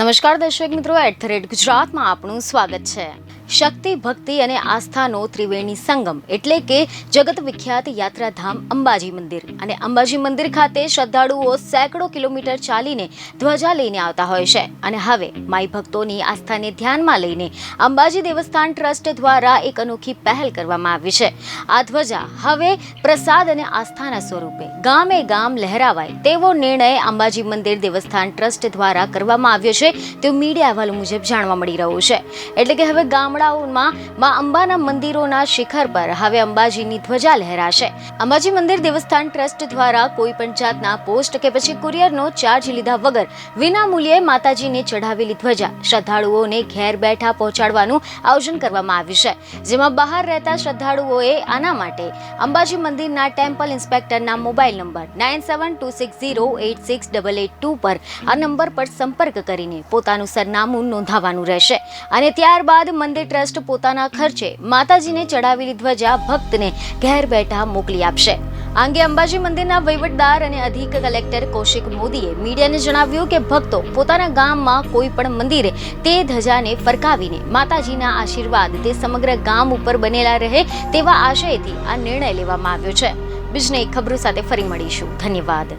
નમસ્કાર દર્શક મિત્રો, @ગુજરાતમાં આપનું સ્વાગત છે। શક્તિ, ભક્તિ અને આસ્થાનો ત્રિવેણી સંગમ એટલે કે જગત વિખ્યાત યાત્રાધામ અંબાજી મંદિર અને અંબાજી મંદિર ખાતે શ્રદ્ધાળુઓ સેંકડો કિલોમીટર ચાલીને ધ્વજા લઈને આવતા હોય છે અને હવે માઈ ભક્તોની આસ્થાને ધ્યાનમાં લઈને અંબાજી દેવસ્થાન ટ્રસ્ટ દ્વારા એક અનોખી પહેલ કરવામાં આવી છે। આ ધ્વજા હવે પ્રસાદ અને આસ્થાના સ્વરૂપે ગામે ગામ લહેરાવાય તેવો નિર્ણય અંબાજી મંદિર દેવસ્થાન ટ્રસ્ટ દ્વારા કરવામાં આવ્યો છે તેવું મીડિયા અહેવાલો મુજબ જાણવા મળી રહ્યું છે। એટલે કે હવે ગામડાઓમાં માં અંબાના મંદિરોના શિખર પર હવે અંબાજીની ધ્વજા લહેરાશે। અંબાજી મંદિર દેવસ્થાન ટ્રસ્ટ દ્વારા કોઈ પણ જાતના પોસ્ટ કે પછી કુરિયરનો ચાર્જ લીધા વગર વિના મૂલ્યે માતાજીને ચઢાવેલી ધ્વજા શ્રદ્ધાળુઓને ઘેર બેઠા પહોંચાડવાનું આયોજન કરવામાં આવ્યું છે, જેમાં બહાર રહેતા શ્રદ્ધાળુઓએ આના માટે અંબાજી મંદિરના ટેમ્પલ ઇન્સ્પેક્ટરના મોબાઈલ નંબર 9726086882 પર આ નંબર પર સંપર્ક કરીને પોતાનું સરનામું નોંધાવવાનું રહેશે અને ત્યારબાદ મંદિર ટ્રસ્ટ પોતાના ખર્ચે માતાજીને ચડાવેલી ધ્વજા ભક્તને ઘેર બેઠા મોકલી આપશે। આ અંગે અંબાજી મંદિરના વહીવટદાર અને અધિક કલેક્ટર કૌશિક મોદીએ મીડિયાને જણાવ્યું કે ભક્તો પોતાના ગામમાં કોઈ પણ મંદિરે તે ધજાને ફરકાવીને માતાજીના આશીર્વાદ તે સમગ્ર ગામ ઉપર બનેલા રહે તેવા આશયથી આ નિર્ણય લેવામાં આવ્યો છે। બીજને ખબરો સાથે ફરી મળીશું। ધન્યવાદ।